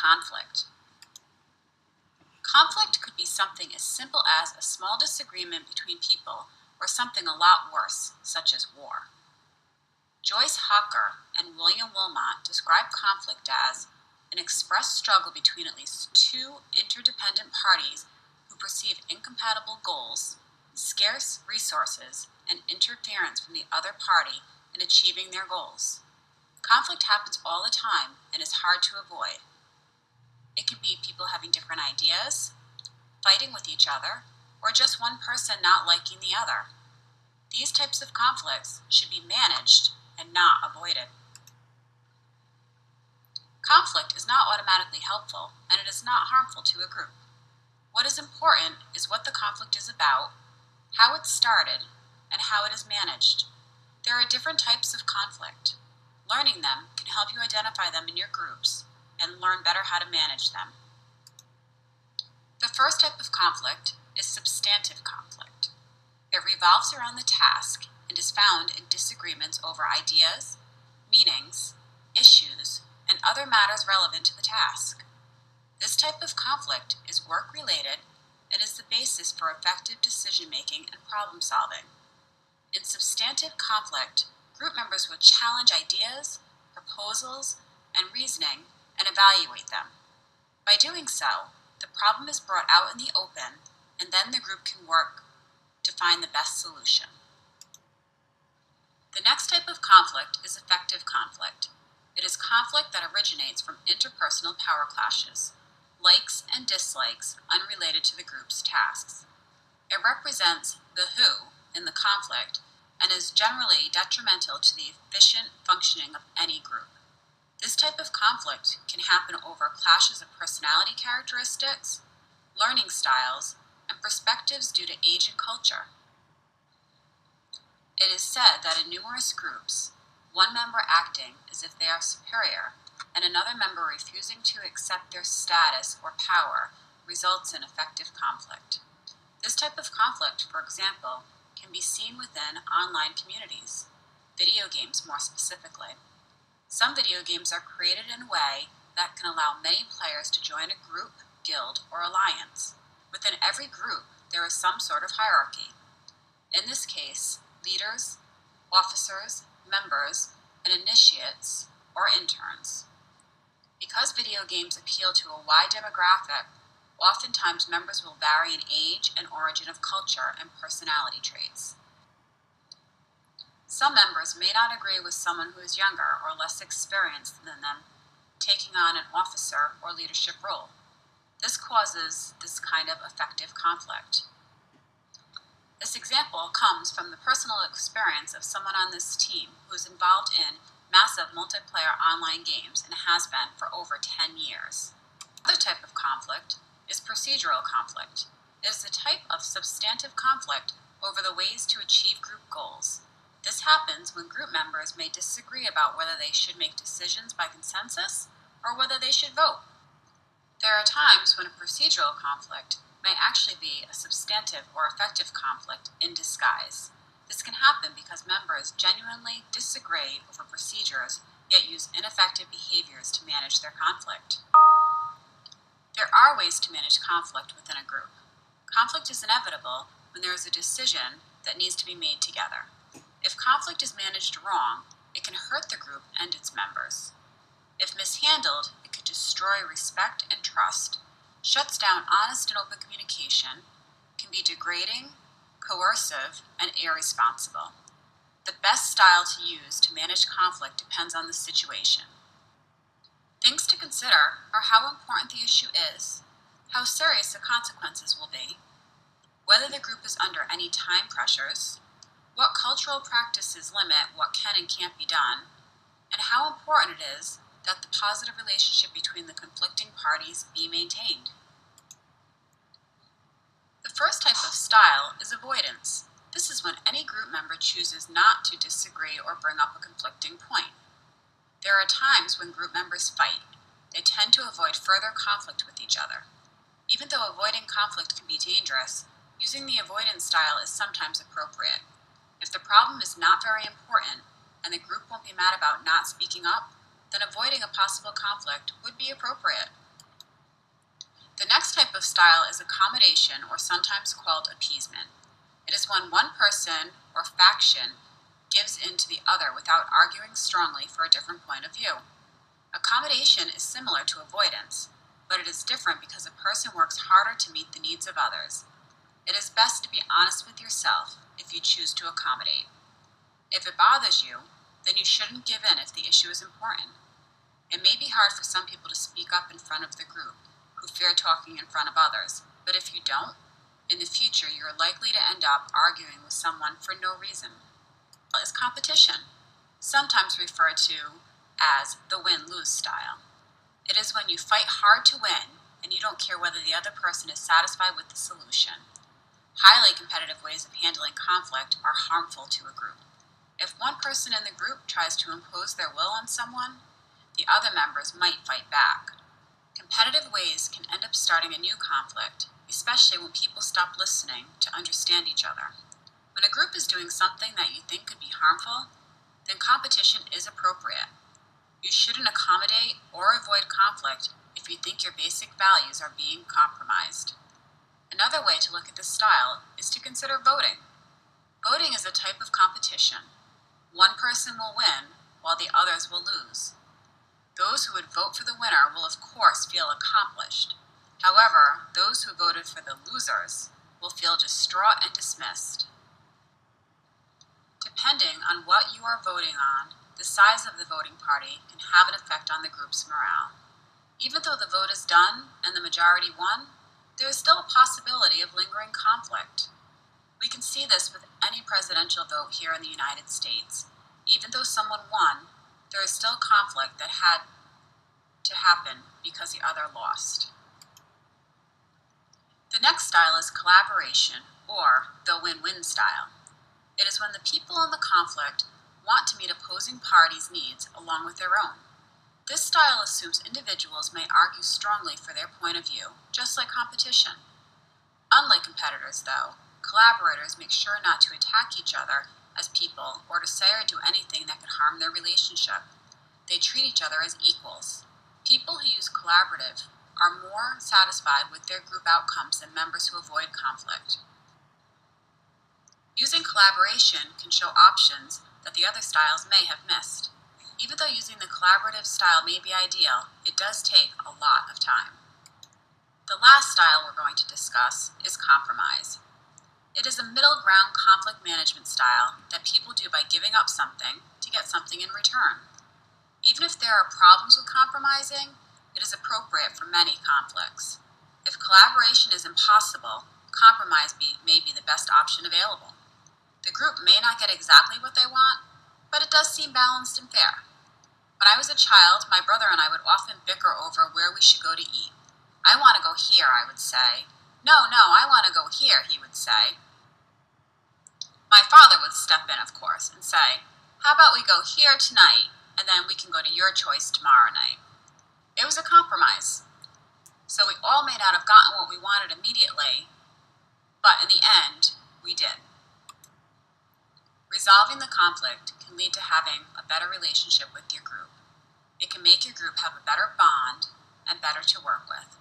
conflict. Conflict could be something as simple as a small disagreement between people or something a lot worse, such as war. Joyce Hawker and William Wilmot describe conflict as an expressed struggle between at least two interdependent parties who perceive incompatible goals, scarce resources, and interference from the other party in achieving their goals. Conflict happens all the time and is hard to avoid. It can be people having different ideas, fighting with each other, or just one person not liking the other. These types of conflicts should be managed and not avoided. Conflict is not automatically helpful, and it is not harmful to a group. What is important is what the conflict is about, how it started, and how it is managed. There are different types of conflict. Learning them can help you identify them in your groups and learn better how to manage them. The first type of conflict is substantive conflict. It revolves around the task and is found in disagreements over ideas, meanings, issues, and other matters relevant to the task. This type of conflict is work-related and is the basis for effective decision-making and problem-solving. In substantive conflict, group members will challenge ideas, proposals, and reasoning and evaluate them. By doing so, the problem is brought out in the open, and then the group can work to find the best solution. The next type of conflict is effective conflict. It is conflict that originates from interpersonal power clashes, likes and dislikes unrelated to the group's tasks. It represents the who in the conflict and is generally detrimental to the efficient functioning of any group. This type of conflict can happen over clashes of personality characteristics, learning styles, and perspectives due to age and culture. It is said that in numerous groups, one member acting as if they are superior and another member refusing to accept their status or power results in effective conflict. This type of conflict, for example, can be seen within online communities, video games more specifically. Some video games are created in a way that can allow many players to join a group, guild, or alliance. Within every group, there is some sort of hierarchy. In this case, leaders, officers, members, and initiates, or interns. Because video games appeal to a wide demographic, oftentimes members will vary in age and origin of culture and personality traits. Some members may not agree with someone who is younger or less experienced than them taking on an officer or leadership role. This causes this kind of effective conflict. This example comes from the personal experience of someone on this team who is involved in massive multiplayer online games and has been for over 10 years. Another type of conflict is procedural conflict. It is a type of substantive conflict over the ways to achieve group goals. This happens when group members may disagree about whether they should make decisions by consensus or whether they should vote. There are times when a procedural conflict may actually be a substantive or effective conflict in disguise. This can happen because members genuinely disagree over procedures yet use ineffective behaviors to manage their conflict. There are ways to manage conflict within a group. Conflict is inevitable when there is a decision that needs to be made together. If conflict is managed wrong, it can hurt the group and its members. If mishandled, it could destroy respect and trust, shuts down honest and open communication, can be degrading, coercive, and irresponsible. The best style to use to manage conflict depends on the situation. Things to consider are how important the issue is, how serious the consequences will be, whether the group is under any time pressures, what cultural practices limit what can and can't be done, and how important it is that the positive relationship between the conflicting parties be maintained. The first type of style is avoidance. This is when any group member chooses not to disagree or bring up a conflicting point. There are times when group members fight. They tend to avoid further conflict with each other. Even though avoiding conflict can be dangerous, using the avoidance style is sometimes appropriate. If the problem is not very important and the group won't be mad about not speaking up, then avoiding a possible conflict would be appropriate. The next type of style is accommodation, or sometimes called appeasement. It is when one person or faction gives in to the other without arguing strongly for a different point of view. Accommodation is similar to avoidance, but it is different because a person works harder to meet the needs of others. It is best to be honest with yourself if you choose to accommodate. If it bothers you, then you shouldn't give in if the issue is important. It may be hard for some people to speak up in front of the group who fear talking in front of others, but if you don't, in the future you are likely to end up arguing with someone for no reason. Is competition, sometimes referred to as the win-lose style. It is when you fight hard to win and you don't care whether the other person is satisfied with the solution. Highly competitive ways of handling conflict are harmful to a group. If one person in the group tries to impose their will on someone, the other members might fight back. Competitive ways can end up starting a new conflict, especially when people stop listening to understand each other. When a group is doing something that you think could be harmful, then competition is appropriate. You shouldn't accommodate or avoid conflict if you think your basic values are being compromised. Another way to look at this style is to consider voting. Voting is a type of competition. One person will win while the others will lose. Those who would vote for the winner will of course feel accomplished. However, those who voted for the losers will feel distraught and dismissed. Depending on what you are voting on, the size of the voting party can have an effect on the group's morale. Even though the vote is done and the majority won, there is still a possibility of lingering conflict. We can see this with any presidential vote here in the United States. Even though someone won, there is still conflict that had to happen because the other lost. The next style is collaboration, or the win-win style. It is when the people in the conflict want to meet opposing parties' needs along with their own. This style assumes individuals may argue strongly for their point of view, just like competition. Unlike competitors, though, collaborators make sure not to attack each other as people or to say or do anything that could harm their relationship. They treat each other as equals. People who use collaborative are more satisfied with their group outcomes than members who avoid conflict. Using collaboration can show options that the other styles may have missed. Even though using the collaborative style may be ideal, it does take a lot of time. The last style we're going to discuss is compromise. It is a middle ground conflict management style that people do by giving up something to get something in return. Even if there are problems with compromising, it is appropriate for many conflicts. If collaboration is impossible, compromise may be the best option available. The group may not get exactly what they want, but it does seem balanced and fair. When I was a child, my brother and I would often bicker over where we should go to eat. I want to go here, I would say. No, I want to go here, he would say. My father would step in, of course, and say, how about we go here tonight, and then we can go to your choice tomorrow night. It was a compromise. So we all may not have gotten what we wanted immediately, but in the end, we did. Resolving the conflict can lead to having a better relationship with your group. It can make your group have a better bond and better to work with.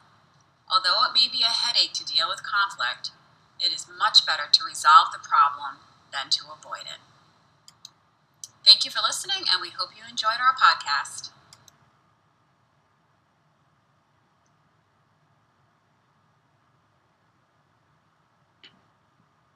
Although it may be a headache to deal with conflict, it is much better to resolve the problem than to avoid it. Thank you for listening, and we hope you enjoyed our podcast.